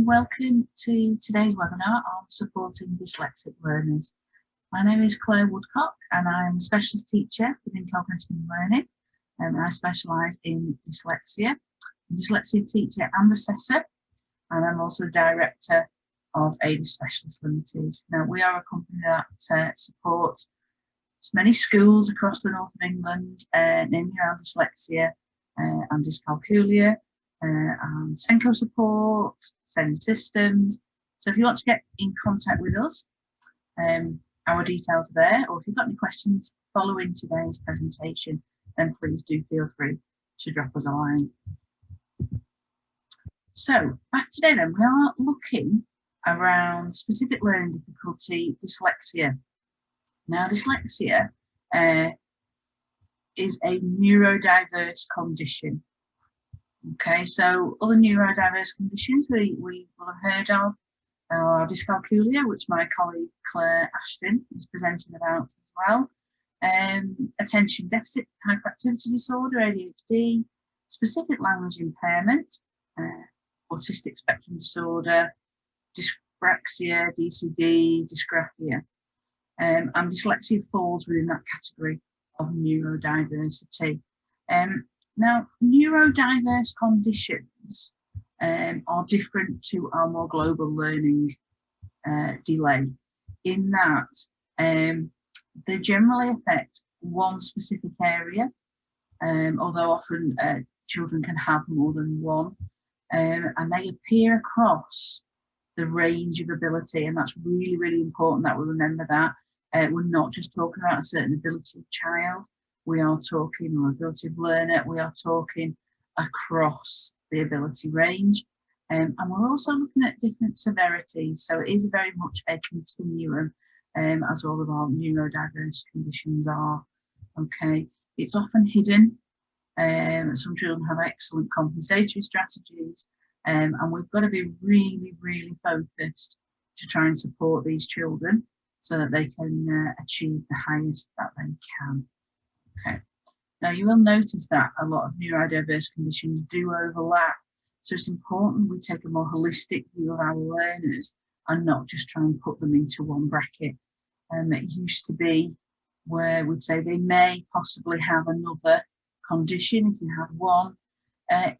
welcome to today's webinar on supporting dyslexic learners. My name is Claire Woodcock and I'm a specialist teacher within cognition and learning, and I specialise in dyslexia. I'm a dyslexia teacher and assessor, and I'm also director of Aiders Specialists Limited. Now, we are a company that supports many schools across the north of England, namely around dyslexia and dyscalculia, and Senko support, SEND systems. So if you want to get in contact with us, our details are there, or if you've got any questions following today's presentation, then please do feel free to drop us a line. So back today then, we are looking around specific learning difficulty, dyslexia. Now, dyslexia is a neurodiverse condition. Okay, so other neurodiverse conditions we will have heard of are dyscalculia, which my colleague Claire Ashton is presenting about as well, attention deficit hyperactivity disorder, ADHD, specific language impairment, autistic spectrum disorder, dyspraxia, DCD, dysgraphia, and dyslexia falls within that category of neurodiversity. Now, neurodiverse conditions are different to our more global learning delay in that they generally affect one specific area, although often children can have more than one, and they appear across the range of ability, and that's really, really important that we remember that. We're not just talking about a certain ability of child, we are talking, or ability of learner, we are talking across the ability range. And we're also looking at different severities, so it is very much a continuum, as all of our neurodiverse conditions are. Okay, it's often hidden. Some children have excellent compensatory strategies, and we've got to be really, really focused to try and support these children so that they can achieve the highest that they can. Okay, now you will notice that a lot of neurodiverse conditions do overlap, so it's important we take a more holistic view of our learners and not just try and put them into one bracket. It used to be where we'd say they may possibly have another condition if you have one.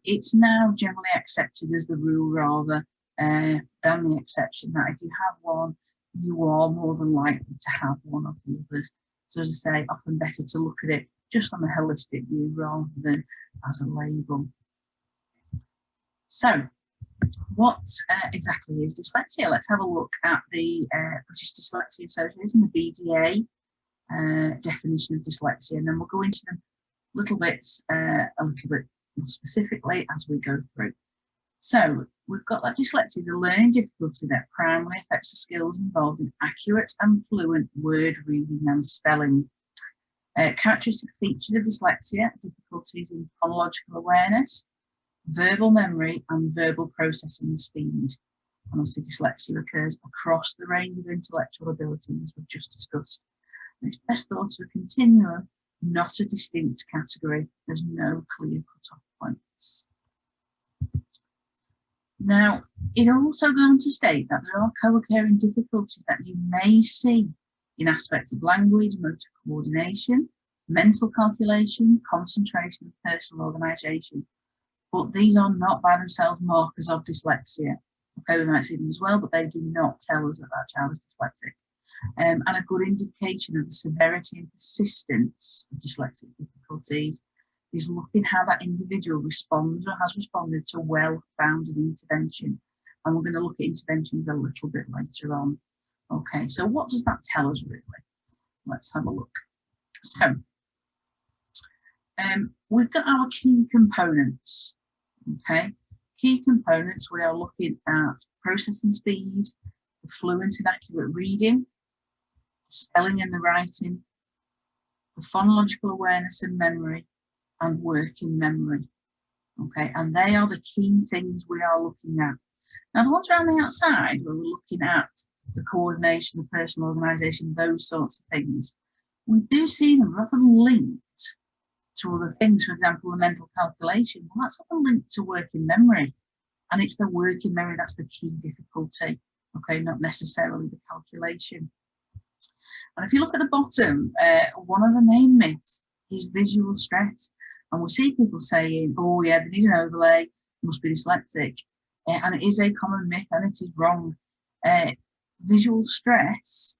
It's now generally accepted as the rule rather than the exception, that if you have one, you are more than likely to have one of the others. So as I say, often better to look at it just on a holistic view rather than as a label. So what exactly is dyslexia? Let's have a look at the British Dyslexia Association, the BDA definition of dyslexia, and then we'll go into them a little bit more specifically as we go through. So we've got that dyslexia is a learning difficulty that primarily affects the skills involved in accurate and fluent word reading and spelling. Characteristic features of dyslexia: difficulties in phonological awareness, verbal memory, and verbal processing speed. And obviously dyslexia occurs across the range of intellectual abilities, as we've just discussed. And it's best thought of a continuum, not a distinct category. There's no clear cut-off points. Now, it also goes on to state that there are co-occurring difficulties that you may see in aspects of language, motor coordination, mental calculation, concentration, and personal organisation. But these are not by themselves markers of dyslexia. Okay, we might see them as well, but they do not tell us that that child is dyslexic. And a good indication of the severity and persistence of dyslexic difficulties is looking how that individual responds or has responded to well-founded intervention. And we're going to look at interventions a little bit later on. Okay, so what does that tell us really? Let's have a look. So, we've got our key components. Okay, key components, we are looking at processing speed, the fluent and accurate reading, the spelling and the writing, the phonological awareness and memory, and working memory. Okay, and they are the key things we are looking at. Now, the ones around the outside, where we're looking at the coordination, the personal organisation, those sorts of things, we do see them often linked to other things. For example, the mental calculation, well, that's often linked to working memory. And it's the working memory that's the key difficulty, okay, not necessarily the calculation. And if you look at the bottom, one of the main myths is visual stress. And we see people saying, oh yeah, they need an overlay, must be dyslexic. And it is a common myth and it is wrong. Visual stress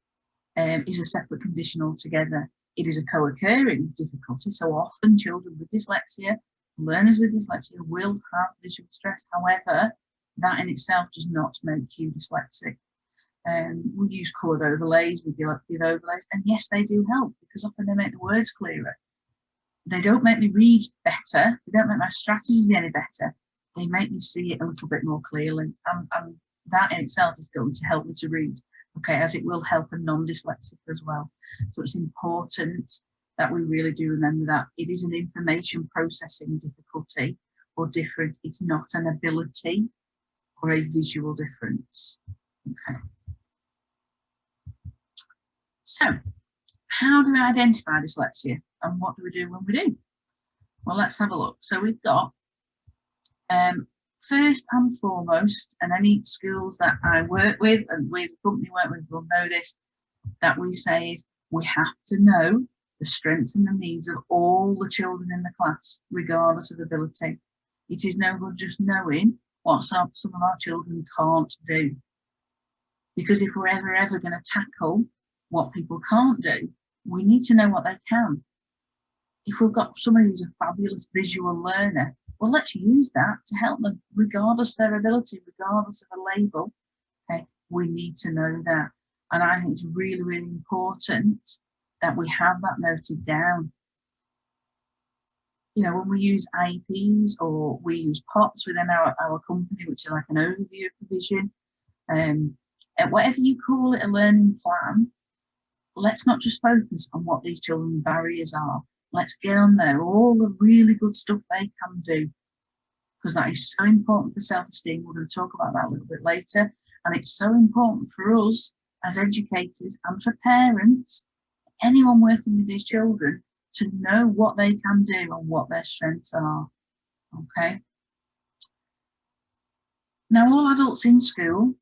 is a separate condition altogether. It is a co-occurring difficulty. So often children with dyslexia, learners with dyslexia will have visual stress. However, that in itself does not make you dyslexic. We use coloured overlays, we give overlays, and yes, they do help because often they make the words clearer. They don't make me read better, they don't make my strategies any better, they make me see it a little bit more clearly, and that in itself is going to help me to read, okay, as it will help a non-dyslexic as well. So it's important that we really do remember that it is an information processing difficulty or difference, it's not an ability or a visual difference. Okay. So, how do we identify dyslexia and what do we do when we do? Well, let's have a look. So we've got, first and foremost, and any schools that I work with and we as a company work with will know this, that we say is we have to know the strengths and the needs of all the children in the class, regardless of ability. It is no good just knowing what some of our children can't do. Because if we're ever going to tackle what people can't do, we need to know what they can. If we've got somebody who's a fabulous visual learner, well, let's use that to help them, regardless of their ability, regardless of a label. Okay, we need to know that. And I think it's really, really important that we have that noted down. You know, when we use IEPs or we use POPs within our company, which is like an overview of provision, whatever you call it, a learning plan, let's not just focus on what these children's barriers are. Let's get on there, all the really good stuff they can do, because that is so important for self-esteem. We're going to talk about that a little bit later. And it's so important for us as educators and for parents, anyone working with these children, to know what they can do and what their strengths are. Okay. Now, all adults in school,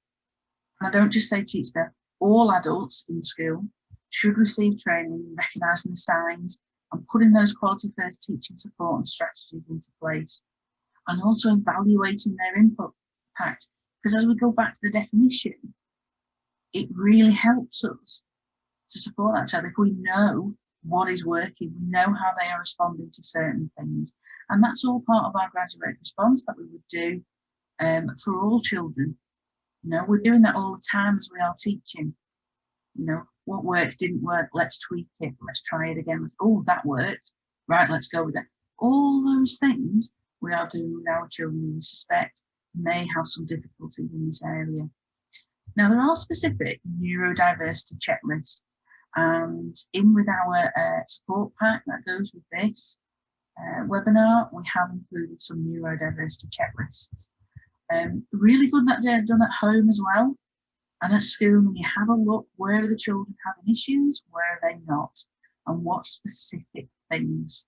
and I don't just say teach them, all adults in school should receive training in recognising the signs and putting those quality first teaching support and strategies into place, and also evaluating their impact. Because as we go back to the definition, it really helps us to support that child if we know what is working, we know how they are responding to certain things. And that's all part of our graduate response that we would do for all children. You know, we're doing that all the time as we are teaching. You know, what worked, didn't work, let's tweak it, let's try it again. Oh, that worked, right, let's go with that. All those things we are doing with our children who we suspect may have some difficulties in this area. Now, there are specific neurodiversity checklists, and in with our support pack that goes with this webinar, we have included some neurodiversity checklists. Really good that they're done at home as well. And at school, when you have a look, where are the children having issues, where are they not, and what specific things.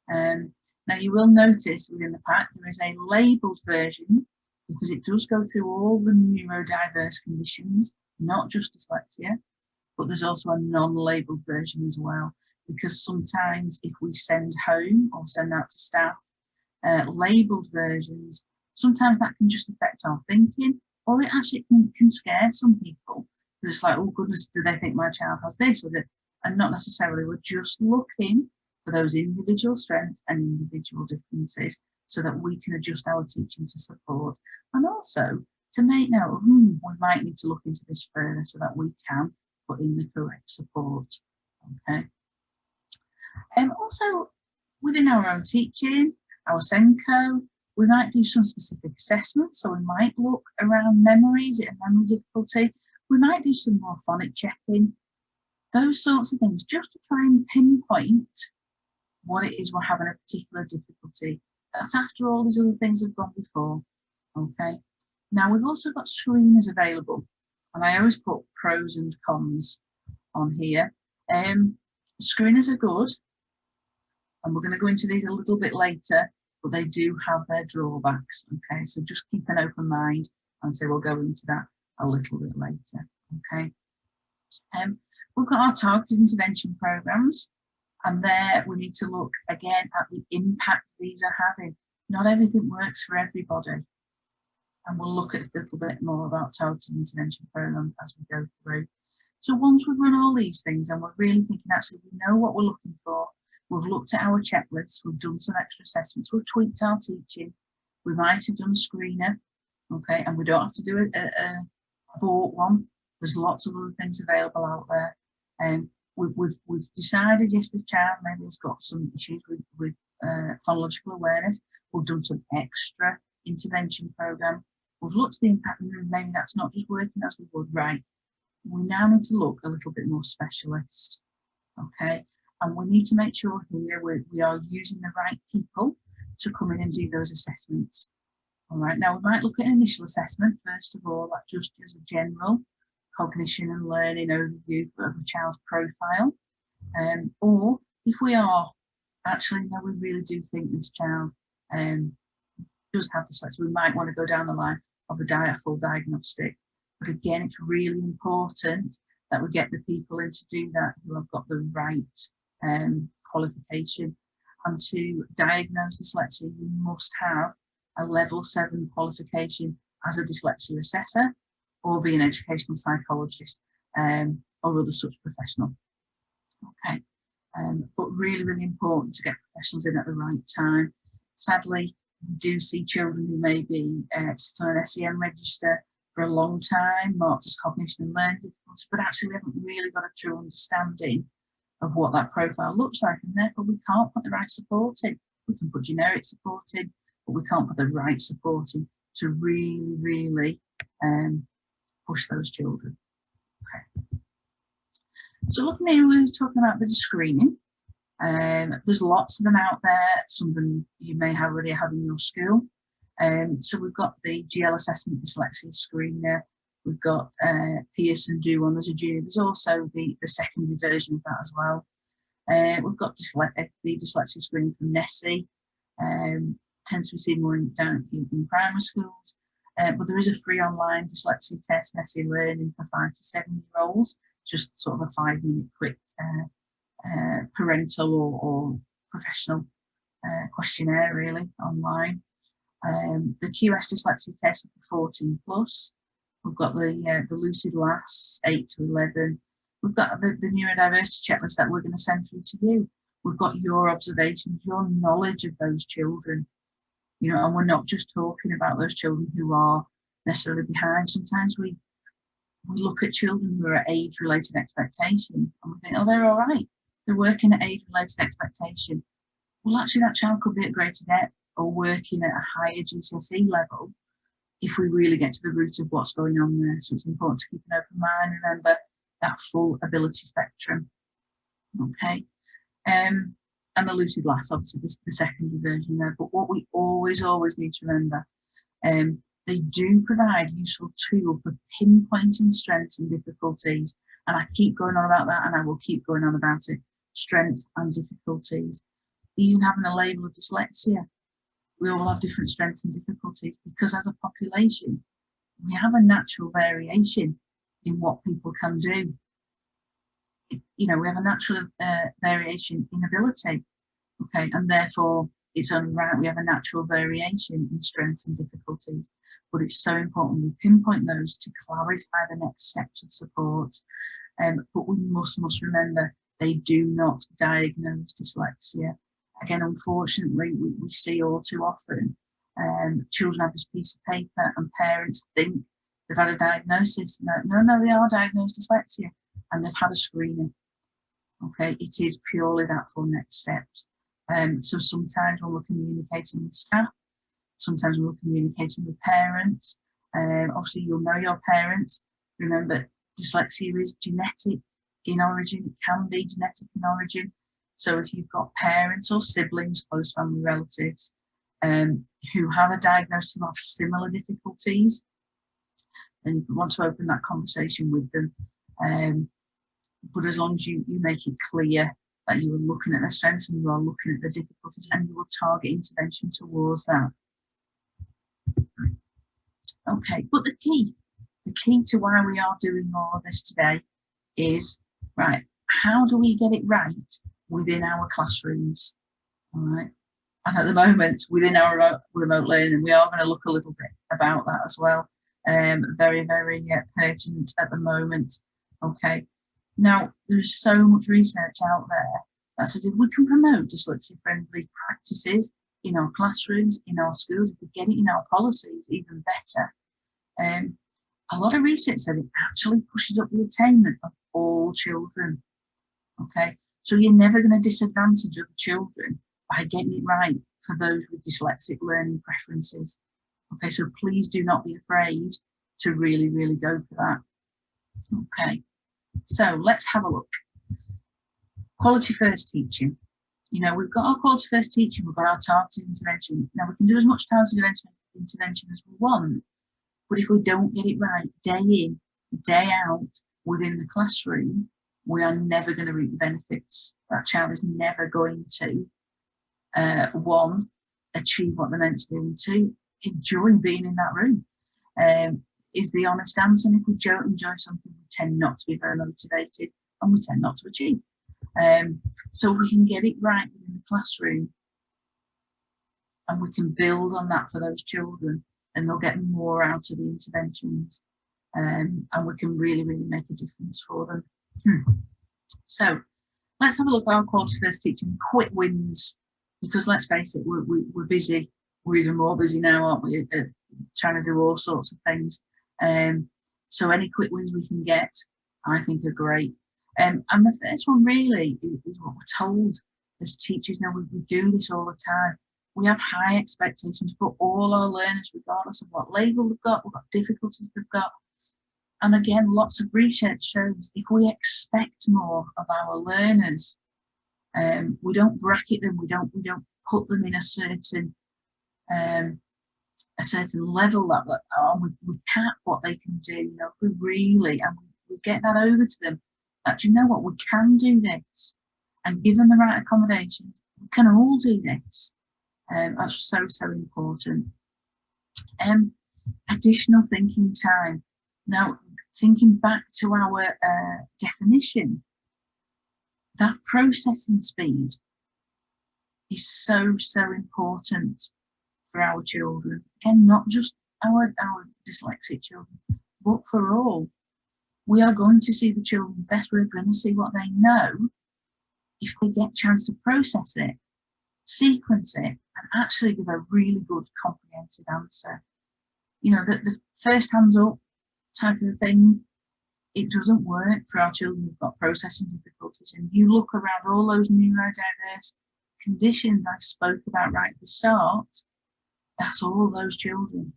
Now, you will notice within the pack there is a labelled version, because it does go through all the neurodiverse conditions, not just dyslexia, but there's also a non-labelled version as well, because sometimes if we send home or send out to staff labelled versions, sometimes that can just affect our thinking, or it actually can scare some people. It's like, oh goodness, do they think my child has this or that? And not necessarily. We're just looking for those individual strengths and individual differences so that we can adjust our teaching to support, and also to make note, we might need to look into this further so that we can put in the correct support. Okay. Also, within our own teaching, our Senko, we might do some specific assessments. So we might look around memory, is it a memory difficulty? We might do some more phonic checking, those sorts of things, just to try and pinpoint what it is we're having a particular difficulty. That's after all these other things have gone before. Okay. Now, we've also got screeners available, and I always put pros and cons on here. Screeners are good, and we're going to go into these a little bit later, but they do have their drawbacks. Okay, so just keep an open mind, and so we'll go into that a little bit later. Okay, we've got our targeted intervention programs, and there we need to look again at the impact these are having. Not everything works for everybody, and we'll look at a little bit more about targeted intervention programs as we go through. So once we've run all these things and we're really thinking, actually, we know what we're looking for, we've looked at our checklists, we've done some extra assessments, we've tweaked our teaching, we might have done a screener, okay, and we don't have to do a bought one. There's lots of other things available out there. And we've decided, yes, this child maybe has got some issues with phonological awareness. We've done some extra intervention program. We've looked at the impact, and maybe that's not just working as we would, right? We now need to look a little bit more specialist, okay? And we need to make sure here we are using the right people to come in and do those assessments. All right, now we might look at an initial assessment, first of all, that just as a general cognition and learning overview of a child's profile. Or if we are actually, no, we really do think this child does have dyslexia, we might want to go down the line of a full diagnostic. But again, it's really important that we get the people in to do that who have got the right qualification. And to diagnose dyslexia, you must have a level 7 qualification as a dyslexia assessor, or be an educational psychologist or other such professional. Okay, but really, really important to get professionals in at the right time. Sadly, we do see children who may be sit on an SEN register for a long time, marked as cognition and learning difficulties, but actually we haven't really got a true understanding of what that profile looks like, and therefore we can't put the right support in. We can put generic support in, but we can't put the right support in to really, really push those children. Okay. So looking here, we were talking about the screening. There's lots of them out there. Some of them you may have already had in your school. So we've got the GL assessment dyslexia screener. We've got Pearson Do One as a junior. There's also the secondary version of that as well. We've got the dyslexia screening from Nessie. Tends to be seen more down in primary schools. But there is a free online dyslexia test, Nessie Learning, for 5 to 7-year-olds. Just sort of a 5-minute quick parental or professional questionnaire, really, online. The QS dyslexia test for 14 plus. We've got the Lucid Lass 8 to 11. We've got the neurodiversity checklist that we're going to send through to you. We've got your observations, your knowledge of those children. You know, and we're not just talking about those children who are necessarily behind. Sometimes we look at children who are at age-related expectation and we think, oh, they're all right. They're working at age-related expectation. Well, actually, that child could be at greater depth or working at a higher GCSE level if we really get to the root of what's going on there. So it's important to keep an open mind, remember that full ability spectrum. Okay. And the Lucid Lass, obviously, this is the secondary version there. But what we always need to remember, they do provide useful tools for pinpointing strengths and difficulties. And I keep going on about that, and I will keep going on about it. Strengths and difficulties. Even having a label of dyslexia, we all have different strengths and difficulties because as a population, we have a natural variation in what people can do. You know, we have a natural variation in ability, okay, and therefore it's only right we have a natural variation in strengths and difficulties. But it's so important we pinpoint those to clarify the next steps of support. But we must remember they do not diagnose dyslexia. Again, unfortunately, we see all too often children have this piece of paper and parents think they've had a diagnosis. No, they are diagnosed dyslexia and they've had a screening. Okay, it is purely that for next steps. So sometimes when we're communicating with staff, sometimes when we're communicating with parents, obviously you'll know your parents. Remember, dyslexia is genetic in origin, it can be genetic in origin. So if you've got parents or siblings, close family relatives, who have a diagnosis of similar difficulties, then you want to open that conversation with them. But as long as you make it clear that you are looking at their strengths and you are looking at the difficulties, and you will target intervention towards that. Okay, but the key to why we are doing all of this today is, right, how do we get it right within our classrooms? All right. And at the moment, within our remote learning, we are going to look a little bit about that as well. Very, very pertinent at the moment. Okay. Now, there's so much research out there that says if we can promote dyslexia-friendly practices in our classrooms, in our schools, if we get it in our policies, even better. A lot of research said it actually pushes up the attainment of all children. Okay. So you're never going to disadvantage other children by getting it right for those with dyslexic learning preferences. Okay, so please do not be afraid to really, really go for that. Okay, so let's have a look. Quality first teaching. You know, we've got our quality first teaching, we've got our targeted intervention. Now we can do as much targeted intervention as we want, but if we don't get it right day in, day out within the classroom, we are never going to reap the benefits. That child is never going to one, achieve what they're meant to do, and two, enjoy being in that room, is the honest answer. And if we don't enjoy something, we tend not to be very motivated and we tend not to achieve. So we can get it right in the classroom and we can build on that for those children, and they'll get more out of the interventions, and we can really, really make a difference for them. So let's have a look at our quality first teaching quick wins. Because let's face it, we're busy. We're even more busy now, aren't we? Trying to do all sorts of things. So any quick wins we can get, I think, are great. And the first one really is what we're told as teachers. Now, we do this all the time. We have high expectations for all our learners, regardless of what label they've got, what difficulties they've got. And again, lots of research shows if we expect more of our learners, we don't bracket them. We don't put them in a certain level that we cap what they can do. You know, if we really and we get that over to them, that you know what, we can do this, and given the right accommodations, we can all do this. That's so important. Additional thinking time. Now, thinking back to our definition. That processing speed is so important for our children. Again, not just our dyslexic children, but for all. We are going to see the children best. We're going to see what they know if they get a chance to process it, sequence it, and actually give a really good comprehensive answer. You know, the first hands up type of thing, it doesn't work for our children who've got processing difficulties. And you look around all those neurodiverse conditions I spoke about right at the start, that's all those children.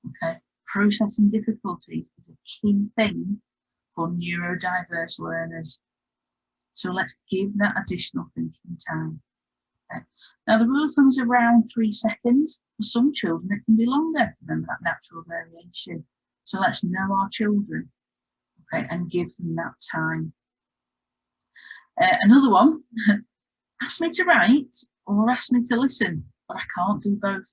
Okay, processing difficulties is a key thing for neurodiverse learners. So let's give that additional thinking time. Okay. Now the rule of thumb is around 3 seconds. For some children it can be longer. Remember that natural variation. So let's know our children. Okay, and give them that time. Another one, ask me to write or ask me to listen, but I can't do both.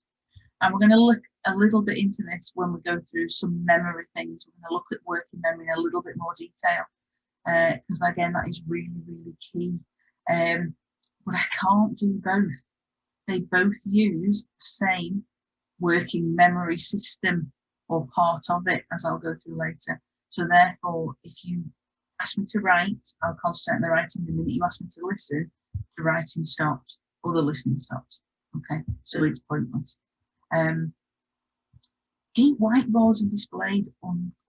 And we're going to look a little bit into this when we go through some memory things. We're going to look at working memory in a little bit more detail, because again, that is really, really key. But I can't do both. They both use the same working memory system or part of it, as I'll go through later. So therefore, if you ask me to write, I'll concentrate on the writing. The minute you ask me to listen, the writing stops or the listening stops. Okay, so it's pointless. Keep whiteboards and displayed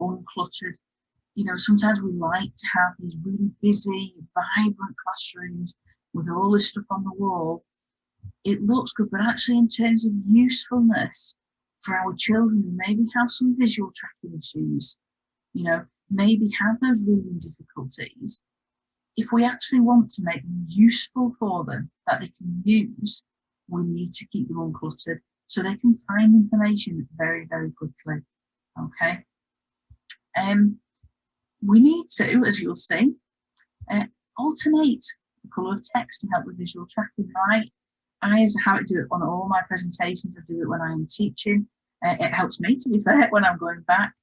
uncluttered. You know, sometimes we like to have these really busy, vibrant classrooms with all this stuff on the wall. It looks good, but actually in terms of usefulness for our children who maybe have some visual tracking issues, you know, maybe have those reading difficulties, if we actually want to make them useful for them that they can use, we need to keep them uncluttered so they can find information very, very quickly. Okay. We need to, as you'll see, alternate the colour of text to help with visual tracking. I is how I do it on all my presentations. I do it when I'm teaching. It helps me, to be fair, when I'm going back.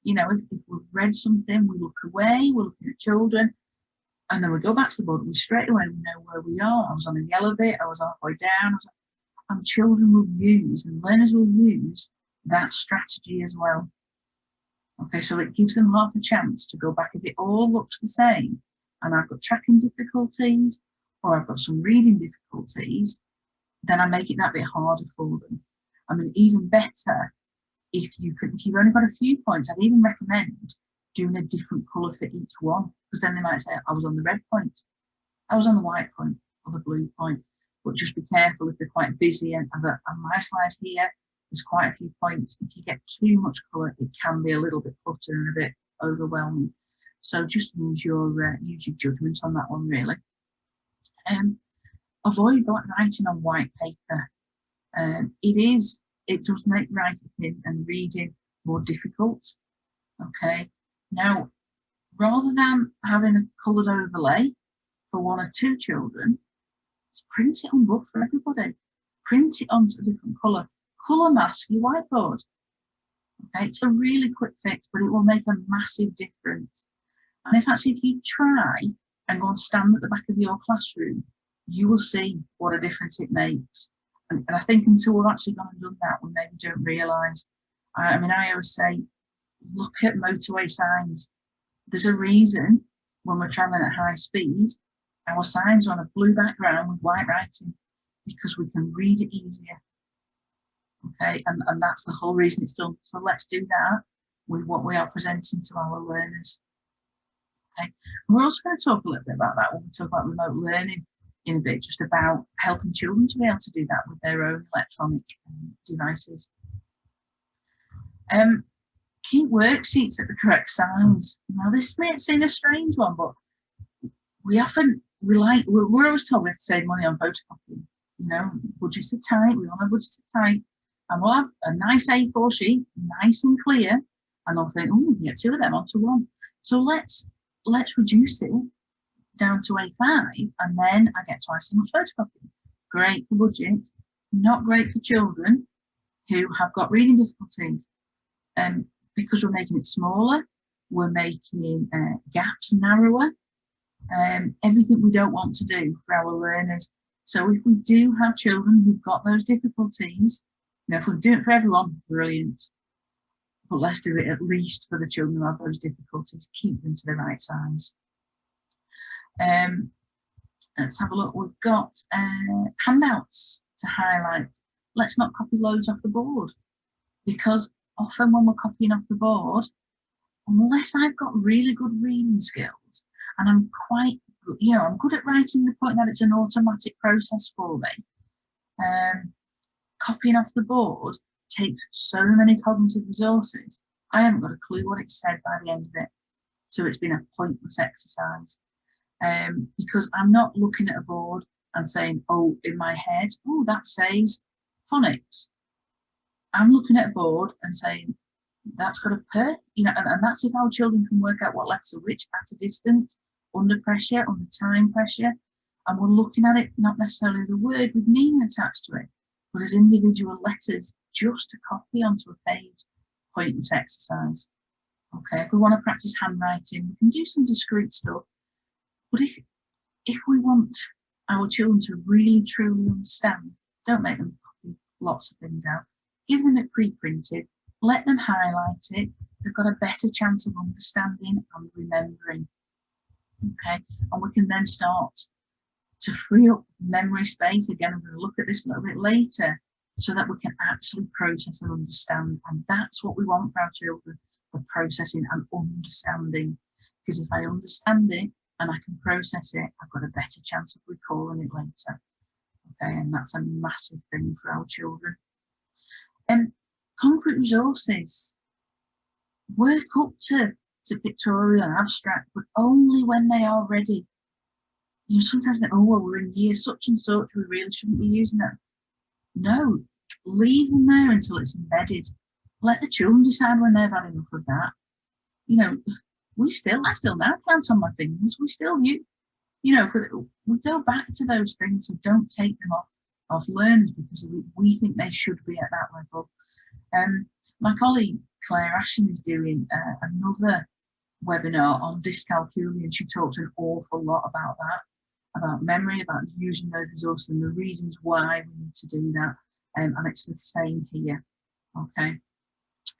You know, if we've read something, we look away, we're looking at children, and then we go back to the board, we straight away we know where we are. I was on the yellow bit, I was halfway down, and children will use, and learners will use that strategy as well. Okay, so it gives them half a chance to go back. If it all looks the same, and I've got tracking difficulties, or I've got some reading difficulties, then I make it that bit harder for them. I mean, even better, if you've only got a few points, I'd even recommend doing a different colour for each one, because then they might say, I was on the red point, I was on the white point, or the blue point. But just be careful if they're quite busy. And on my slide here, there's quite a few points. If you get too much colour, it can be a little bit cluttered and a bit overwhelming. So just use your judgment on that one, really. Avoid black writing on white paper. It does make writing and reading more difficult. Okay. Now, rather than having a coloured overlay for one or two children, just print it on book for everybody. Print it onto a different colour. Colour mask your whiteboard. Okay, it's a really quick fix, but it will make a massive difference. And if you try and go and stand at the back of your classroom, you will see what a difference it makes. And I think until we've actually gone and done that, we maybe don't realise. I always say, look at motorway signs. There's a reason when we're travelling at high speed, our signs are on a blue background with white writing, because we can read it easier. Okay, and that's the whole reason it's done. So let's do that with what we are presenting to our learners. Okay, and we're also going to talk a little bit about that when we talk about remote learning in a bit, just about helping children to be able to do that with their own electronic devices. Keep worksheets at the correct size. Now, this may seem a strange one, but we're always told we have to save money on photocopying. You know, budgets are tight, we all know budgets are tight, and we'll have a nice A4 sheet, nice and clear, and I'll think, oh, we can get two of them onto one. So let's reduce it down to A5, and then I get twice as much photocopying. Great for budget, not great for children who have got reading difficulties. Because we're making it smaller, we're making gaps narrower, everything we don't want to do for our learners. So if we do have children who've got those difficulties, if we do it for everyone, brilliant. But let's do it at least for the children who have those difficulties, keep them to the right size. Let's have a look. We've got handouts to highlight. Let's not copy loads off the board, because often when we're copying off the board, unless I've got really good reading skills and I'm quite, I'm good at writing the point that it's an automatic process for me, copying off the board takes so many cognitive resources. I haven't got a clue what it said by the end of it. So it's been a pointless exercise, because I'm not looking at a board and saying, oh, in my head, oh, that says phonics. I'm looking at a board and saying, that's got a per, and that's if our children can work out what letters are which at a distance, under pressure, under time pressure. And we're looking at it not necessarily as a word with meaning attached to it, but as individual letters just to copy onto a page. Pointless exercise. Okay, if we want to practice handwriting, we can do some discrete stuff. But if we want our children to really truly understand, don't make them copy lots of things out. Give them it pre-printed, let them highlight it. They've got a better chance of understanding and remembering. Okay, and we can then start to free up memory space. Again, I'm going to look at this a little bit later, so that we can actually process and understand. And that's what we want for our children, the processing and understanding. Because if I understand it and I can process it, I've got a better chance of recalling it later. Okay, and that's a massive thing for our children. Concrete resources. Work up to pictorial and abstract, but only when they are ready. Sometimes they think, oh, well, we're in year such and such, we really shouldn't be using them. No, leave them there until it's embedded. Let the children decide when they've had enough of that. I still now count on my fingers. We still use, you know, we go back to those things and don't take them off learners because we think they should be at that level. My colleague Claire Ashton is doing another webinar on dyscalculia, and she talks an awful lot about that, about memory, about using those resources and the reasons why we need to do that. And it's the same here. Okay.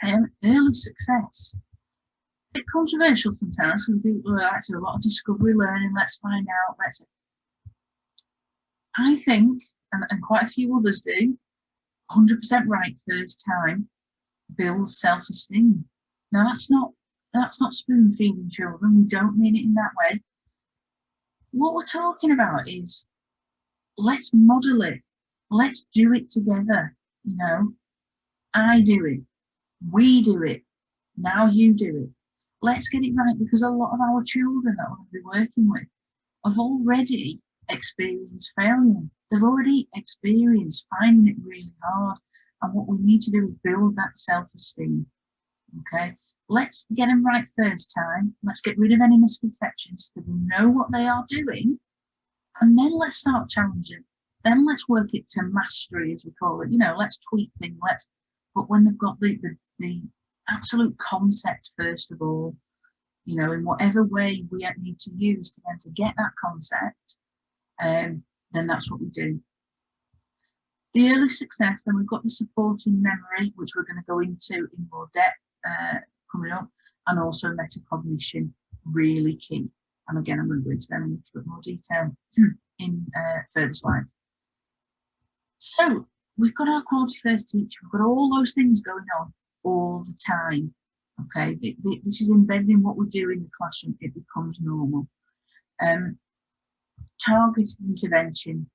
Early success. A bit controversial sometimes. We do a lot of discovery learning. Let's find out. I think, and quite a few others do, 100% right first time builds self-esteem. Now that's not spoon feeding children. We don't mean it in that way. What we're talking about is let's model it. Let's do it together. You know, I do it. We do it. Now you do it. Let's get it right, because a lot of our children that we'll be working with have already experienced failure. They've already experienced finding it really hard. And what we need to do is build that self-esteem. Okay, let's get them right first time. Let's get rid of any misconceptions so they know what they are doing. And then let's start challenging. Then let's work it to mastery, as we call it. You know, let's tweak things. But when they've got the absolute concept, first of all, you know, in whatever way we need to use to them to get that concept, then that's what we do. The early success, then we've got the supporting memory, which we're going to go into in more depth coming up, and also metacognition, really key. And again, I'm going to go into them in a little bit more detail in further slides. So we've got our quality first teacher. We've got all those things going on all the time. Okay, this is embedded in what we do in the classroom. It becomes normal. Targeted intervention.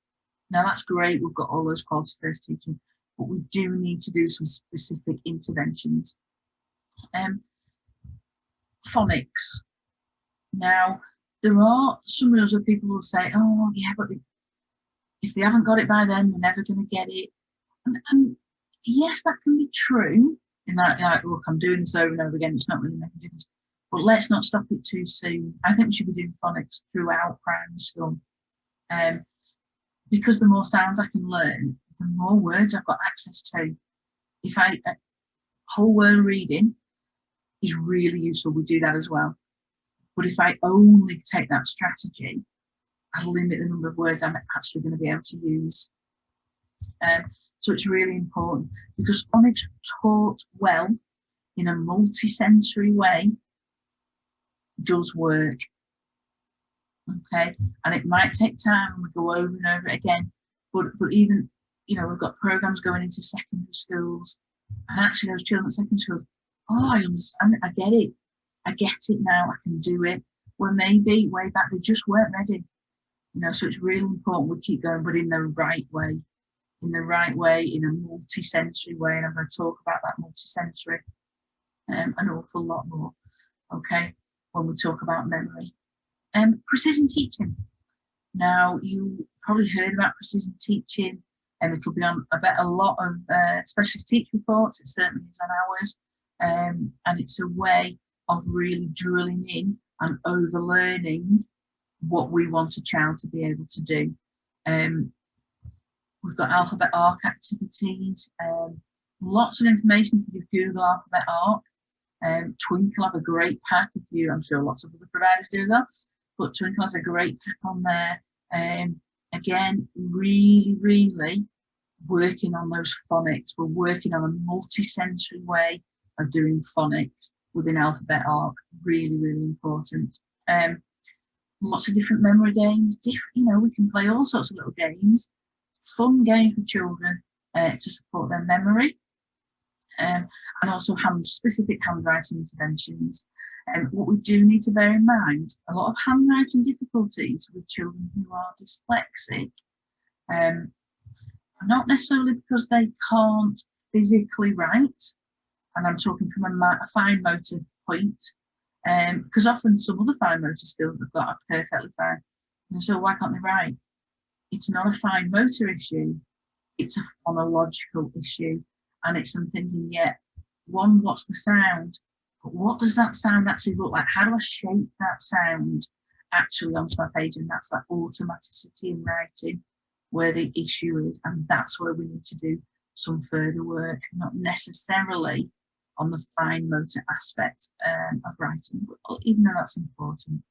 Now that's great. We've got all those quality first teaching, but we do need to do some specific interventions. Phonics. Now there are some rules where people will say, "Oh, yeah, but if they haven't got it by then, they're never going to get it." And yes, that can be true. In that, like, look, I'm doing this over and over again. It's not really making a difference. But let's not stop it too soon. I think we should be doing phonics throughout primary school. Because the more sounds I can learn, the more words I've got access to. If whole word reading is really useful, we do that as well. But if I only take that strategy, I limit the number of words I'm actually going to be able to use. So it's really important, because phonics taught well in a multi-sensory way does work. Okay, and it might take time, and we go over and over it again, but even, you know, we've got programs going into secondary schools, and actually those children at secondary school, oh, I understand it, I get it now, I can do it. Where maybe way back they just weren't ready, you know. So it's really important we keep going, but in the right way, in a multi-sensory way, and I'm going to talk about that multi-sensory an awful lot more, okay, when we talk about memory. Precision teaching. Now, you probably heard about precision teaching, and it'll be on a lot of specialist teacher reports. It certainly is on ours, and it's a way of really drilling in and overlearning what we want a child to be able to do. We've got alphabet arc activities, lots of information if you Google alphabet arc. Twinkle have a great pack, I'm sure lots of other providers do that, but Twinkle has a great pack on there. Again, really working on those phonics. We're working on a multi-sensory way of doing phonics within alphabet arc. Really important. Lots of different memory games. You know, we can play all sorts of little games, fun games for children to support their memory. And also specific handwriting interventions. What we do need to bear in mind, a lot of handwriting difficulties with children who are dyslexic, not necessarily because they can't physically write, and I'm talking from a fine motor point, because often some other fine motor skills they've got are perfectly fine. And so why can't they write? It's not a fine motor issue, it's a phonological issue. And it's something, yeah, one, what's the sound? But what does that sound actually look like? How do I shape that sound? actually onto my page, and that's that automaticity in writing where the issue is, and that's where we need to do some further work, not necessarily on the fine motor aspect of writing, but even though that's important.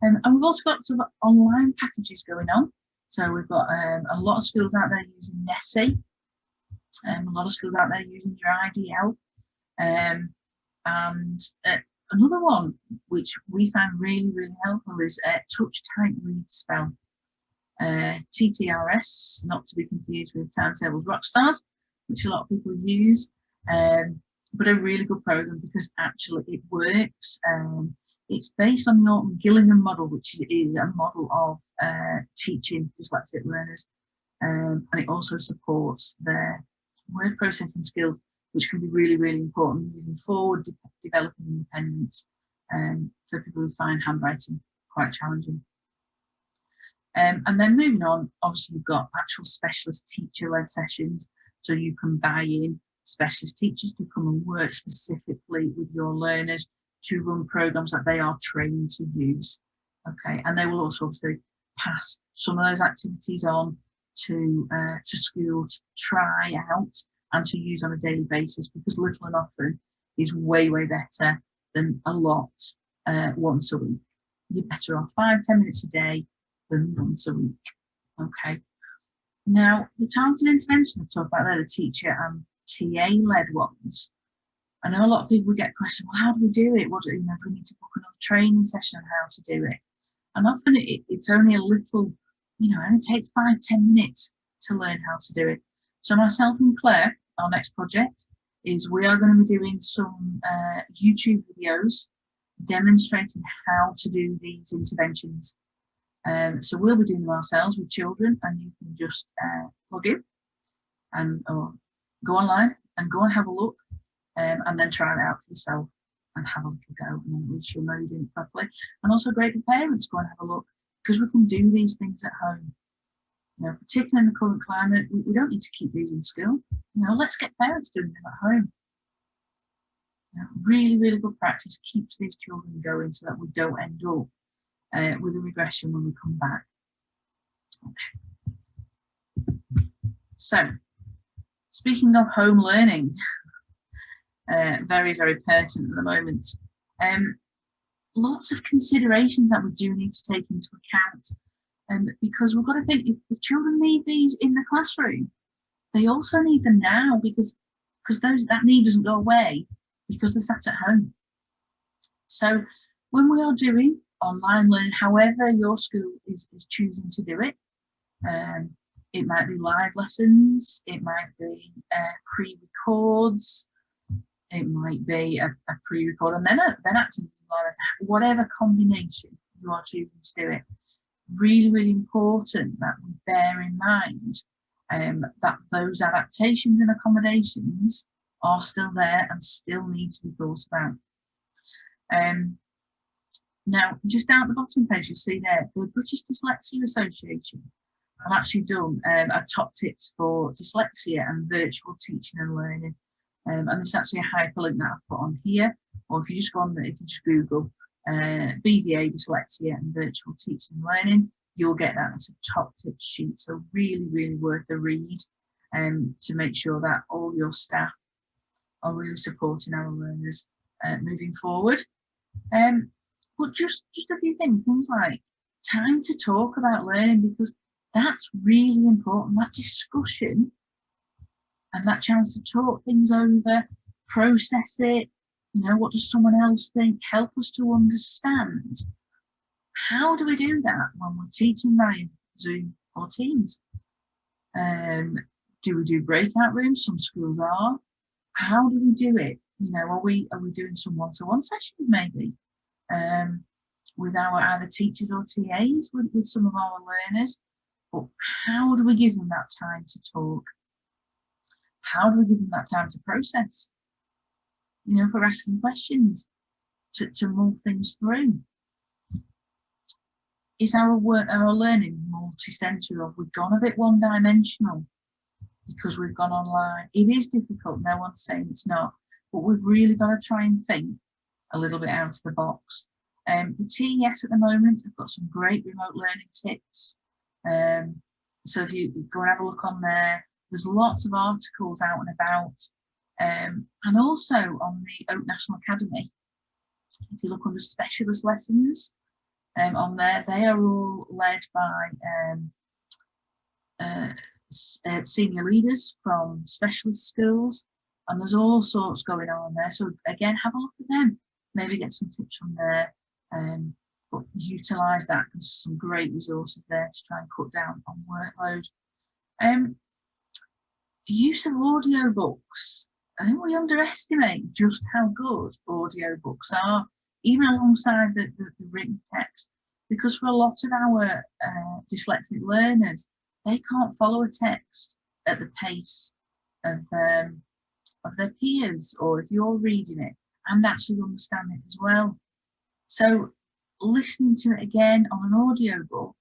And we've also got some online packages going on. So we've got a lot of schools out there using Nessie, a lot of schools out there using your IDL, and another one which we found really, really helpful is Touch Type Read Spell. TTRS, not to be confused with Timetables Rockstars, which a lot of people use, but a really good program because actually it works. It's based on the Orton-Gillingham model, which is a model of teaching dyslexic learners, and it also supports their word processing skills, which can be really, really important moving forward, developing independence for people who find handwriting quite challenging. And then moving on, obviously you've got actual specialist teacher-led sessions, so you can buy in specialist teachers to come and work specifically with your learners to run programs that they are trained to use. Okay, and they will also obviously pass some of those activities on to school to try out and to use on a daily basis, because little and often is way, way better than a lot once a week. You're better off 5-10 minutes a day than once a week. Okay. Now, the targeted intervention I talked about there, the teacher and TA-led ones. I know a lot of people get questions, well, how do we do it? What do we need to book another training session on how to do it? And often it's only a little, it only takes 5-10 minutes to learn how to do it. So myself and Claire, our next project, is we are going to be doing some YouTube videos demonstrating how to do these interventions. So we'll be doing them ourselves with children, and you can just log in and or go online and go and have a look, and then try it out for yourself and have a little go, and then at least you'll know you're doing it properly. And also great for parents, go and have a look, because we can do these things at home. Particularly in the current climate, we don't need to keep these in school. Let's get parents doing them at home. Really, really good practice, keeps these children going so that we don't end up with a regression when we come back. Okay. So, speaking of home learning, very, very pertinent at the moment. Lots of considerations that we do need to take into account. Because we've got to think, if children need these in the classroom, they also need them now, because that need doesn't go away because they're sat at home. So when we are doing online learning, however your school is choosing to do it, it might be live lessons, it might be pre-records, it might be a pre-record and then activities live, whatever combination you are choosing to do it. Really, really important that we bear in mind that those adaptations and accommodations are still there and still need to be thought about. Now, just down at the bottom page, you see there, the British Dyslexia Association have actually done a top tips for dyslexia and virtual teaching and learning. And this is actually a hyperlink that I've put on here, or if you just go on there, if you just Google BDA, dyslexia and virtual teaching and learning, you'll get that as a top tips sheet. So really, really worth a read to make sure that all your staff are really supporting our learners moving forward. But just a few things like time to talk about learning, because that's really important, that discussion and that chance to talk things over, process it. What does someone else think? Help us to understand. How do we do that when we're teaching via Zoom or Teams? Do we do breakout rooms? Some schools are. How do we do it? Are we doing some one-to-one sessions maybe with our either teachers or TAs with some of our learners? But how do we give them that time to talk? How do we give them that time to process? If we're asking questions, to mull things through. Is our learning multi-sensory, or have we gone a bit one-dimensional because we've gone online? It is difficult, no one's saying it's not, but we've really got to try and think a little bit out of the box. The TES at the moment have got some great remote learning tips. So if you go and have a look on there, there's lots of articles out and about. And also on the Oak National Academy, if you look under specialist lessons, on there, they are all led by senior leaders from specialist schools, and there's all sorts going on there. So again, have a look at them, maybe get some tips from there, but utilise that because there's some great resources there to try and cut down on workload. Use of audiobooks. I think we underestimate just how good audiobooks are, even alongside the written text, because for a lot of our dyslexic learners, they can't follow a text at the pace of their peers, or if you're reading it and actually understand it as well. So listening to it again on an audiobook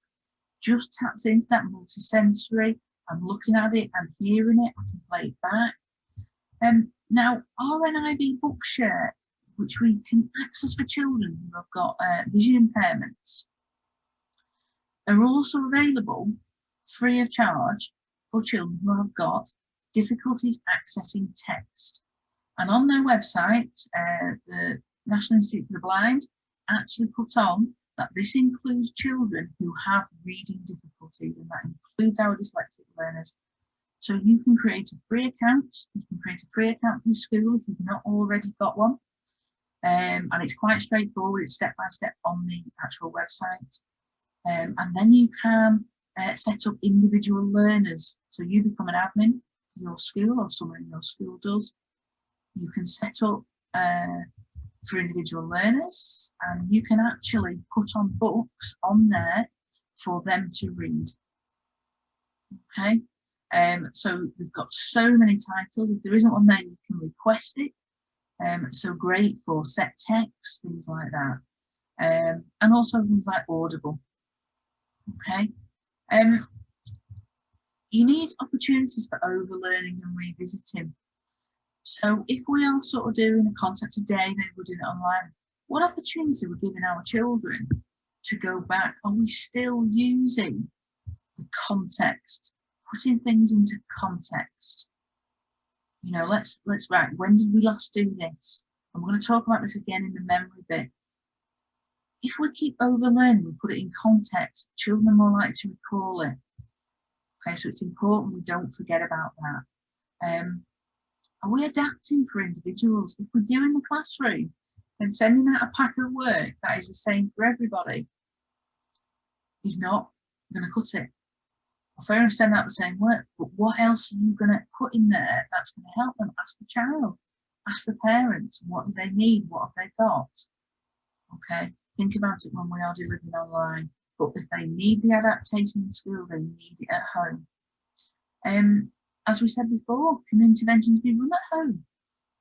just taps into that multisensory. I'm looking at it, I'm hearing it, I can play it back. Now, RNIB Bookshare, which we can access for children who have got vision impairments, are also available free of charge for children who have got difficulties accessing text. And on their website, the National Institute for the Blind actually put on that this includes children who have reading difficulties, and that includes our dyslexic learners. So you can create a free account. You can create a free account for the school if you've not already got one. And it's quite straightforward. It's step by step on the actual website. And then you can set up individual learners. So you become an admin for your school, or someone in your school does. You can set up for individual learners, and you can actually put on books on there for them to read. Okay. So we've got so many titles. If there isn't one there, you can request it. So great for set text, things like that. And also things like Audible. Okay. You need opportunities for overlearning and revisiting. So if we are sort of doing a concept a day, maybe we're doing it online, what opportunity are we giving our children to go back? Are we still using the context, putting things into context? You know, let's write, when did we last do this? And we're going to talk about this again in the memory bit. If we keep overlearning, we put it in context, children are more likely to recall it. Okay, so it's important we don't forget about that. Are we adapting for individuals? If we do in the classroom, then sending out a pack of work that is the same for everybody is not going to cut it. Well, fair enough, send out the same work, but what else are you going to put in there that's going to help them? Ask the child, ask the parents, what do they need? What have they got? Okay, think about it when we are delivering online. But if they need the adaptation in school, they need it at home. As we said before, can interventions be run at home?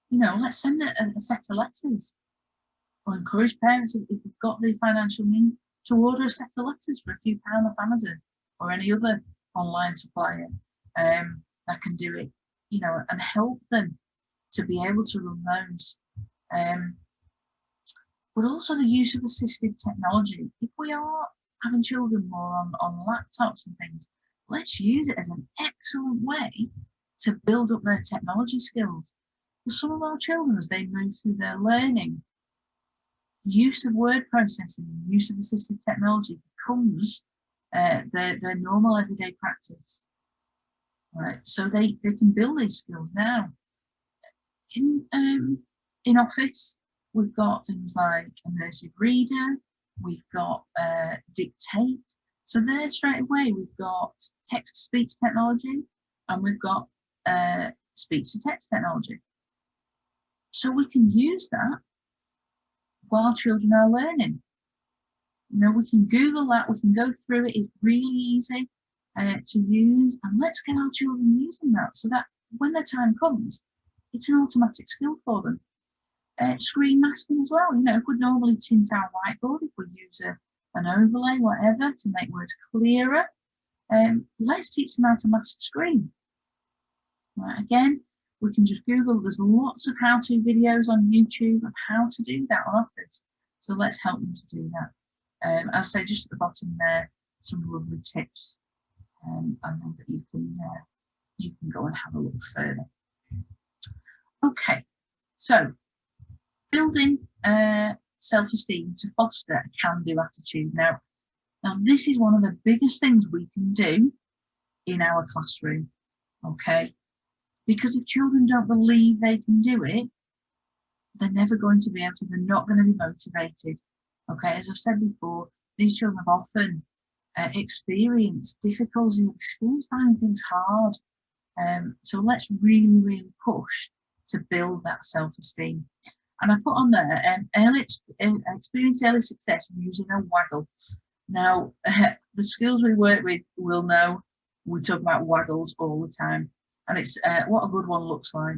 You know, let's send a set of letters, or encourage parents, if they've got the financial means, to order a set of letters for a few pounds off Amazon or any other online supplier that can do it, you know, and help them to be able to run those. But also the use of assistive technology. If we are having children more on laptops and things, let's use it as an excellent way to build up their technology skills. For some of our children, as they move through their learning, use of word processing, use of assistive technology becomes their normal everyday practice. Right? So they can build these skills now. In Office, we've got things like Immersive Reader, we've got Dictate. So there straight away, we've got text-to-speech technology, and we've got speech-to-text technology. So we can use that while children are learning. You know, we can Google that, we can go through it. It's really easy to use, and let's get our children using that so that when the time comes, it's an automatic skill for them. Screen masking as well. You know, if we normally tint our whiteboard, if we use an overlay, whatever, to make words clearer, let's teach them how to mask screen. Right, again, we can just Google. There's lots of how-to videos on YouTube of how to do that on Office. So let's help them to do that. I'll say just at the bottom there, some lovely tips, and know that you can go and have a look further. Okay, so building self-esteem to foster a can-do attitude. Now, this is one of the biggest things we can do in our classroom, okay? Because if children don't believe they can do it, they're never going to be able to, they're not going to be motivated, okay? As I've said before, these children have often experienced difficulty, experience finding things hard. So let's really, really push to build that self-esteem. And I put on there, experience early success using a waggle. Now, the schools we work with will know we talk about waggles all the time, and it's what a good one looks like.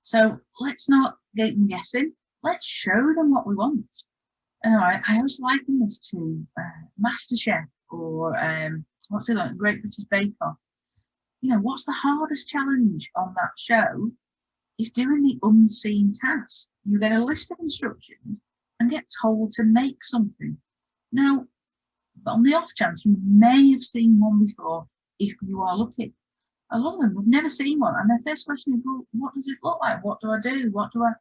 So let's not get them guessing. Let's show them what we want. I always liken this to MasterChef or what's it like, Great British Bake Off. You know, what's the hardest challenge on that show? Is doing the unseen task. You get a list of instructions and get told to make something. Now, on the off chance, you may have seen one before if you are lucky. A lot of them have never seen one, and their first question is, well, what does it look like? What do I do? What do I?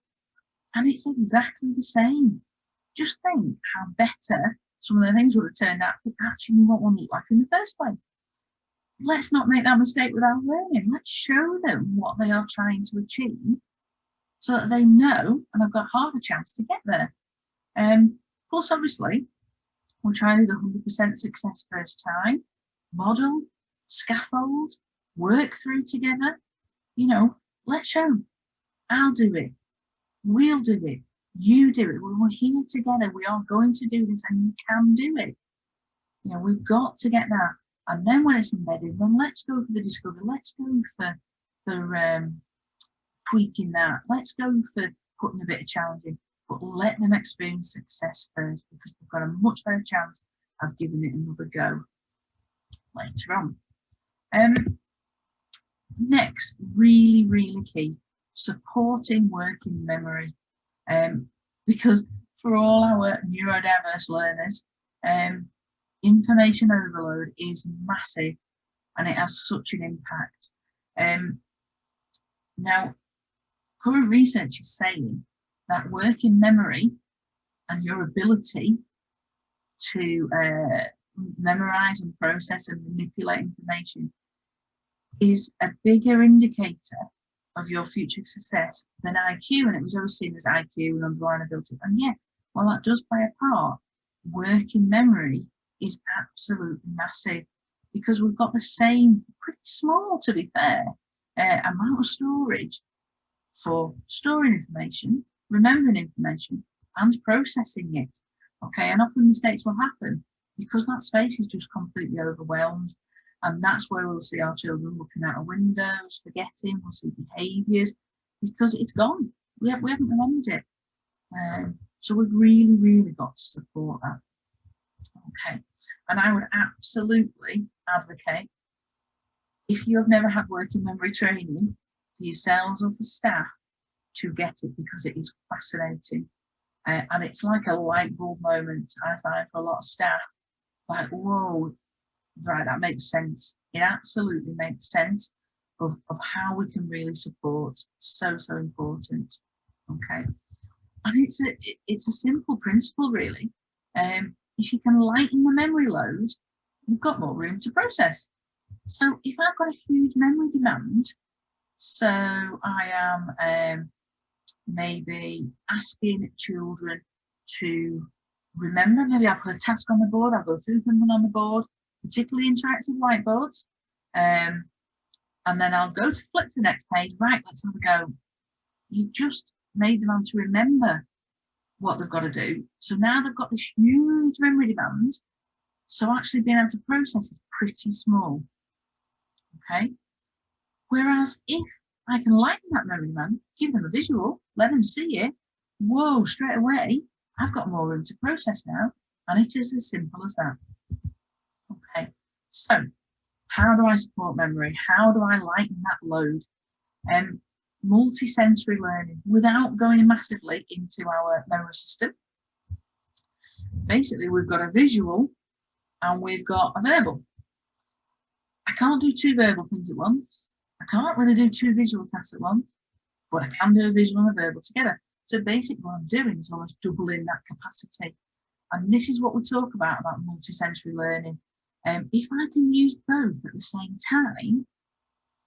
And it's exactly the same. Just think how better some of the things would have turned out if actually what one looked like in the first place. Let's not make that mistake with our learning. Let's show them what they are trying to achieve so that they know and have got half a chance to get there. Plus, obviously, we'll try to do the 100% success first time, model, scaffold, work through together. You know, let's show them. I'll do it. We'll do it. You do it. When we're here together, we are going to do this and you can do it. You know, we've got to get that. And then when it's embedded, then let's go for the discovery. Let's go for tweaking that. Let's go for putting a bit of challenge in. But let them experience success first, because they've got a much better chance of giving it another go later on. Next, really, really key, supporting working memory. Because for all our neurodiverse learners, information overload is massive and it has such an impact. Now, current research is saying that working memory and your ability to memorize and process and manipulate information is a bigger indicator of your future success than IQ. And it was always seen as IQ and underlying ability. And yeah, while that does play a part, working memory is absolutely massive, because we've got the same, pretty small to be fair, amount of storage for storing information, remembering information, and processing it. Okay, and often mistakes will happen because that space is just completely overwhelmed. And that's where we'll see our children looking out of windows, forgetting, we'll see behaviours, because it's gone. We haven't remembered it. So we've really, really got to support that. Okay, and I would absolutely advocate, if you have never had working memory training for yourselves or for staff, to get it, because it is fascinating. And it's like a light bulb moment, I find, for a lot of staff. Like, whoa, right, that makes sense. It absolutely makes sense of how we can really support. So important. Okay, and it's a simple principle, really. If you can lighten the memory load, you've got more room to process. So if I've got a huge memory demand, so I am maybe asking children to remember, maybe I'll put a task on the board, I'll go through something on the board, particularly interactive whiteboards, and then I'll go to flip to the next page. Right, let's have a go. You've just made them have to remember what they've got to do. So now they've got this huge memory demand. So actually being able to process is pretty small. Okay. Whereas if I can lighten that memory demand, give them a visual, let them see it, whoa, straight away, I've got more room to process now. And it is as simple as that. Okay. So how do I support memory? How do I lighten that load? Multi-sensory learning without going massively into our memory system. basically we've got a visual and we've got a verbal. I can't do two verbal things at once. I can't really do two visual tasks at once, but I can do a visual and a verbal together. So basically what I'm doing is almost doubling that capacity. And this is what we talk about multisensory learning. If I can use both at the same time,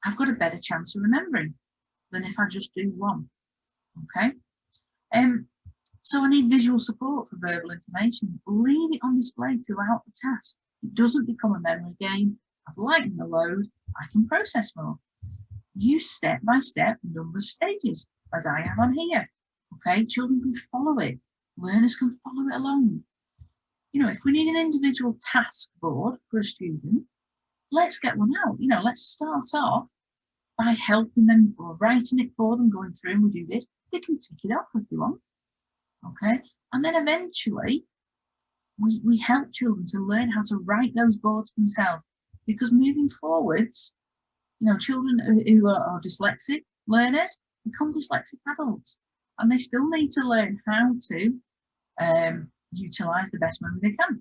I've got a better chance of remembering than if I just do one. Okay. So I need visual support for verbal information. Leave it on display throughout the task. It doesn't become a memory game. I've lightened the load. I can process more. Use step-by-step number stages, as I have on here. Okay, children can follow it. Learners can follow it along. You know, if we need an individual task board for a student, let's get one out. You know, let's start off by helping them or writing it for them, going through and we do this. They can tick it off if they want. Okay, and then eventually we help children to learn how to write those boards themselves, because moving forwards, you know, children who are dyslexic learners become dyslexic adults, and they still need to learn how to utilize the best memory they can.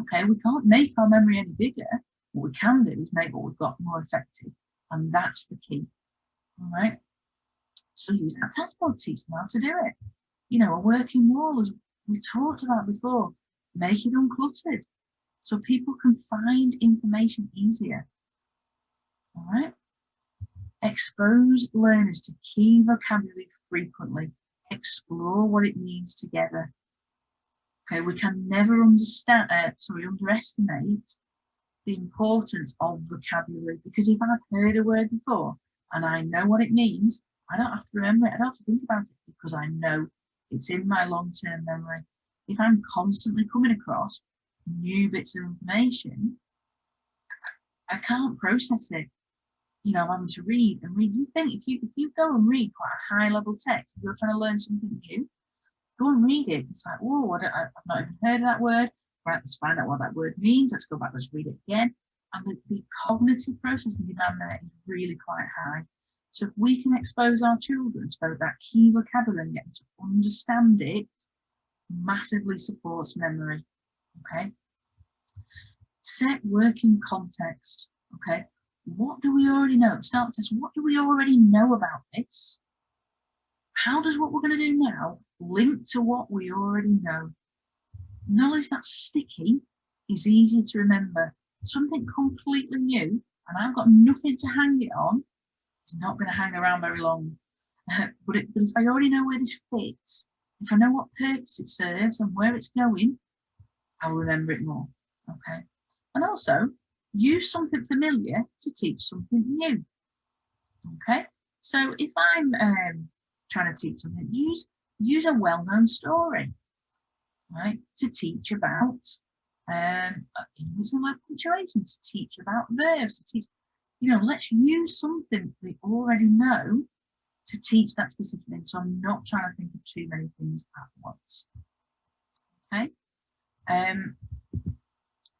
Okay, we can't make our memory any bigger. What we can do is make what we've got more effective, and that's the key. All right, so use that task board, teach them how to do it. You know, a working wall, as we talked about before, make it uncluttered so people can find information easier. All right. Expose learners to key vocabulary frequently. Explore what it means together. Okay, we can never underestimate the importance of vocabulary, because if I've heard a word before and I know what it means, I don't have to remember it. I don't have to think about it, because I know it's in my long-term memory. If I'm constantly coming across new bits of information, I can't process it. You know, I'm having to read and read. You think if you go and read quite a high-level text, if you're trying to learn something new, go and read it. It's like, oh, I've not even heard of that word. Right, let's find out what that word means. Let's go back, let's read it again. And the cognitive processing demand there is really quite high. So if we can expose our children to that key vocabulary and get them to understand it, massively supports memory. Okay. Set working context. Okay. What do we already know? Start test. What do we already know about this? How does what we're going to do now link to what we already know? Knowledge that's sticky is easy to remember. Something completely new, and I've got nothing to hang it on, is not going to hang around very long. But if I already know where this fits, if I know what purpose it serves and where it's going, I'll remember it more. Okay. And also, use something familiar to teach something new. Okay. So if I'm trying to teach something, use a well-known story, right, to teach about using like punctuation, to teach about verbs, to teach. You know, let's use something we already know to teach that specific thing. So I'm not trying to think of too many things at once. Okay.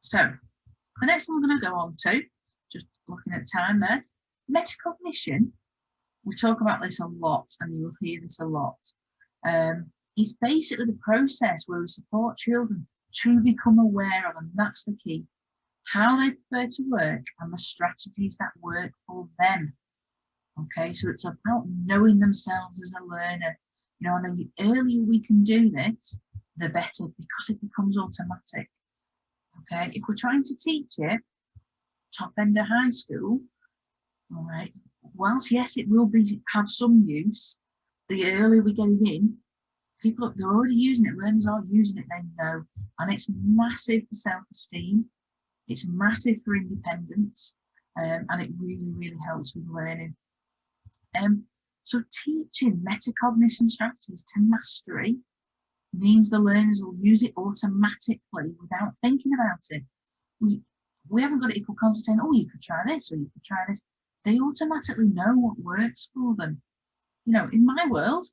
So the next one we're going to go on to, just looking at time there, metacognition. We talk about this a lot, and you will hear this a lot. It's basically the process where we support children to become aware of, and that's the key, how they prefer to work and the strategies that work for them. Okay, so it's about knowing themselves as a learner. You know, and the earlier we can do this, the better, because it becomes automatic. Okay, if we're trying to teach it top end of high school, all right, whilst yes, it will have some use, the earlier we get it in, people, they're already using it, learners are using it, they know, and it's massive for self-esteem, it's massive for independence, and it really, really helps with learning. So teaching metacognition strategies to mastery means the learners will use it automatically without thinking about it. We haven't got it if we're constantly saying, oh, you could try this or you could try this. They automatically know what works for them. You know, in my world,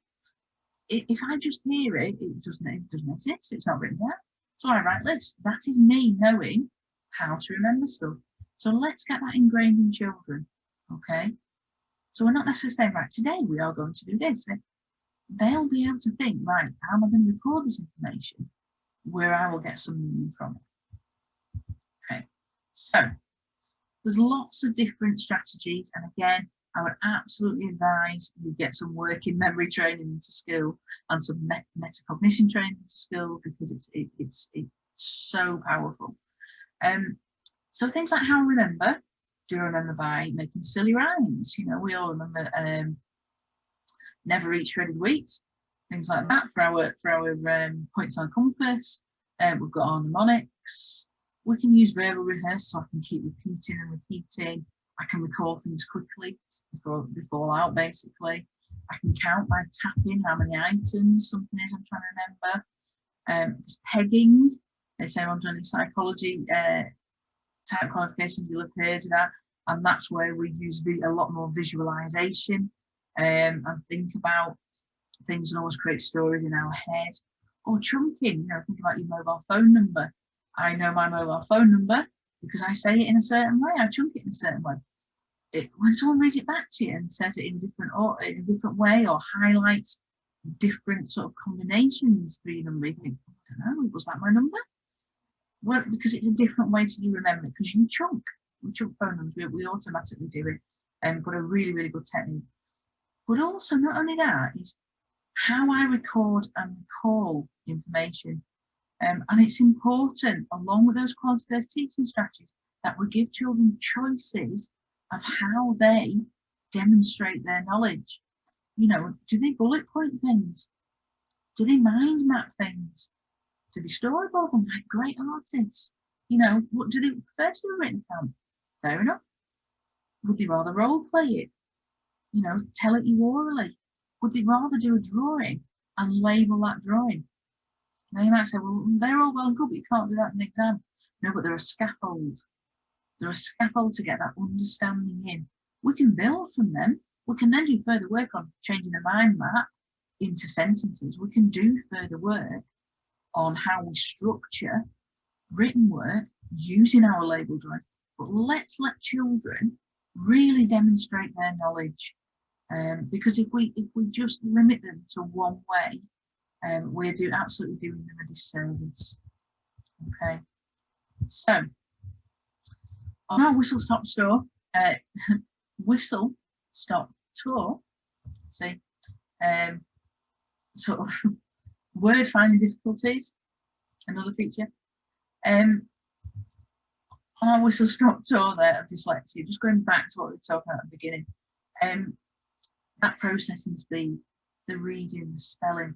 if I just hear it, it doesn't exist, it's not written down. So I write lists. That is me knowing how to remember stuff. So let's get that ingrained in children, okay? So we're not necessarily saying, right, today we are going to do this. They'll be able to think, right, how am I going to record this information? where I will get some meaning from it. Okay, so there's lots of different strategies, and again, I would absolutely advise you get some working memory training into school and some metacognition training into school, because it's so powerful. So things like how I remember. Do I remember by making silly rhymes? You know, we all remember never eat shredded wheat, things like that for our points on compass. We've got our mnemonics. We can use verbal rehearsal. I can keep repeating and repeating. I can recall things quickly before they fall out, basically. I can count by tapping how many items something is I'm trying to remember. There's pegging. If anyone's done any psychology type qualifications, you'll have heard of that. And that's where we use a lot more visualization and think about things and always create stories in our head. Or chunking, you know, think about your mobile phone number. I know my mobile phone number because I say it in a certain way. I chunk it in a certain way. When someone reads it back to you and says it in a different way, or highlights different sort of combinations for your number, you think, I don't know, was that my number? Well, because it's a different way to remember it, because we chunk phone numbers, we automatically do it, and got a really, really good technique. But also, not only that, is how I record and recall information. And it's important, along with those quality-based teaching strategies, that we give children choices of how they demonstrate their knowledge. You know, do they bullet point things? Do they mind map things? Do they storyboard things like great artists? You know, what do they prefer to do written down? Fair enough. Would they rather role play it? You know, tell it you orally? Would they rather do a drawing and label that drawing? Now you might say, well, they're all well and good, but you can't do that in an exam. No, but they're a scaffold. They're a scaffold to get that understanding in. We can build from them. We can then do further work on changing a mind map into sentences. We can do further work on how we structure written work using our label drawing. But let's let children really demonstrate their knowledge. Because if we just limit them to one way, we're absolutely doing them a disservice. Okay, so on our whistle stop tour, whistle stop tour, see, sort of word finding difficulties, another feature. On our whistle stop tour there of dyslexia, just going back to what we were talking about at the beginning, that processing speed, the reading, the spelling,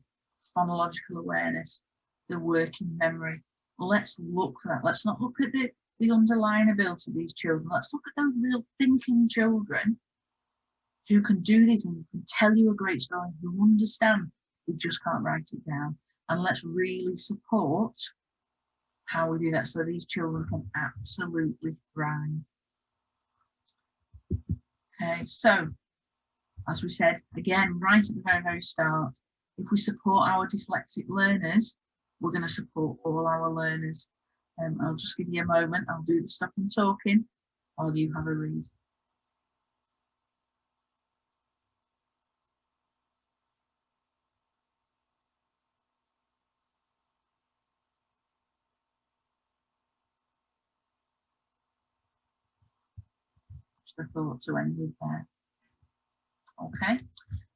phonological awareness, the working memory. Let's look for that. Let's not look at the underlying ability of these children. Let's look at those real thinking children who can do this and can tell you a great story, who understand, they just can't write it down. And let's really support how we do that so these children can absolutely thrive. Okay, so as we said, again, right at the very, very start, if we support our dyslexic learners, we're going to support all our learners. I'll just give you a moment. I'll do the stopping talking while you have a read. Just a thought to end with there. Okay,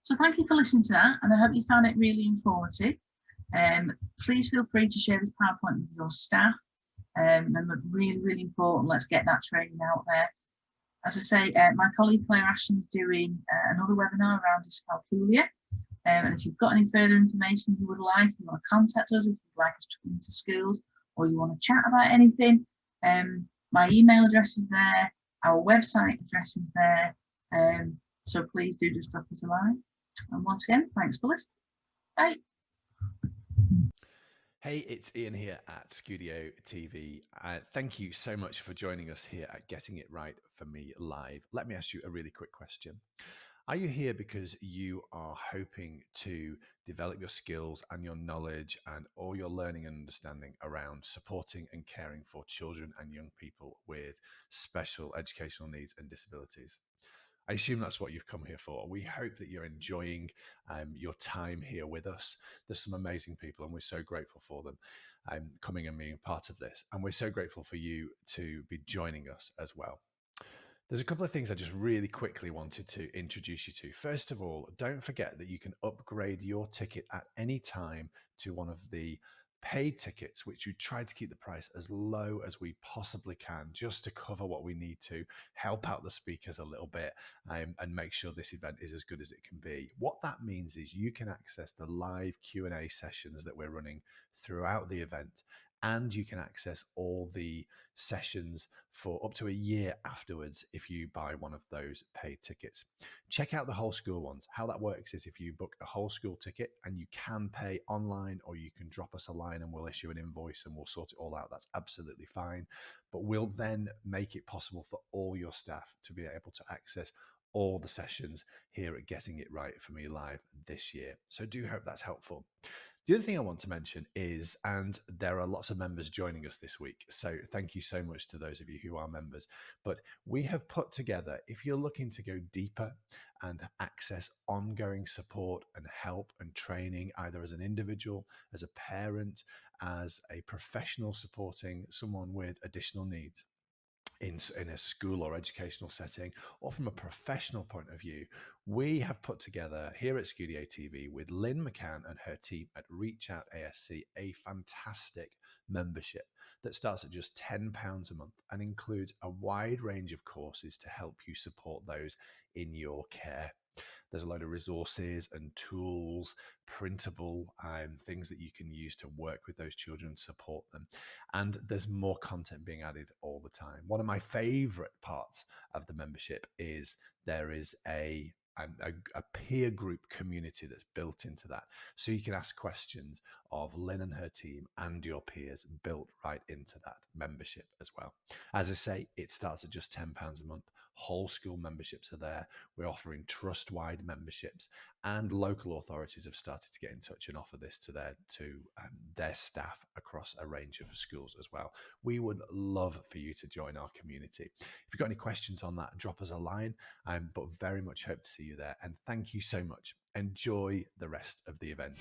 so thank you for listening to that, and I hope you found it really informative. Please feel free to share this PowerPoint with your staff. Remember, really, really important, let's get that training out there. As I say, my colleague Claire Ashton is doing another webinar around dyscalculia. And if you've got any further information you would like, you want to contact us, if you'd like us to come into schools, or you want to chat about anything, my email address is there, our website address is there. So please do just drop us a line. And once again, thanks for listening. Bye. Hey, it's Ian here at Studio TV. Thank you so much for joining us here at Getting It Right for Me Live. Let me ask you a really quick question. Are you here because you are hoping to develop your skills and your knowledge and all your learning and understanding around supporting and caring for children and young people with special educational needs and disabilities? I assume that's what you've come here for. We hope that you're enjoying your time here with us. There's some amazing people, and we're so grateful for them coming and being part of this. And we're so grateful for you to be joining us as well. There's a couple of things I just really quickly wanted to introduce you to. First of all, don't forget that you can upgrade your ticket at any time to one of the paid tickets, which we try to keep the price as low as we possibly can, just to cover what we need to, help out the speakers a little bit, and make sure this event is as good as it can be. What that means is you can access the live Q&A sessions that we're running throughout the event, and you can access all the sessions for up to a year afterwards if you buy one of those paid tickets. Check out the whole school ones. How that works is if you book a whole school ticket, and you can pay online, or you can drop us a line and we'll issue an invoice and we'll sort it all out. That's absolutely fine. But we'll then make it possible for all your staff to be able to access all the sessions here at Getting It Right for Me Live this year. So do hope that's helpful. The other thing I want to mention is, and there are lots of members joining us this week, so thank you so much to those of you who are members, but we have put together, if you're looking to go deeper and access ongoing support and help and training, either as an individual, as a parent, as a professional supporting someone with additional needs, in a school or educational setting, or from a professional point of view, we have put together here at Scudio TV with Lynn McCann and her team at Reach Out ASC a fantastic membership that starts at just £10 a month and includes a wide range of courses to help you support those in your care. There's a load of resources and tools, printable things that you can use to work with those children and support them. And there's more content being added all the time. One of my favorite parts of the membership is there is a peer group community that's built into that. So you can ask questions of Lynn and her team and your peers built right into that membership as well. As I say, it starts at just £10 a month. Whole school memberships are there. We're offering trust-wide memberships, and local authorities have started to get in touch and offer this to their staff across a range of schools as well. We would love for you to join our community. If you've got any questions on that, drop us a line, but very much hope to see you there. And thank you so much. Enjoy the rest of the event.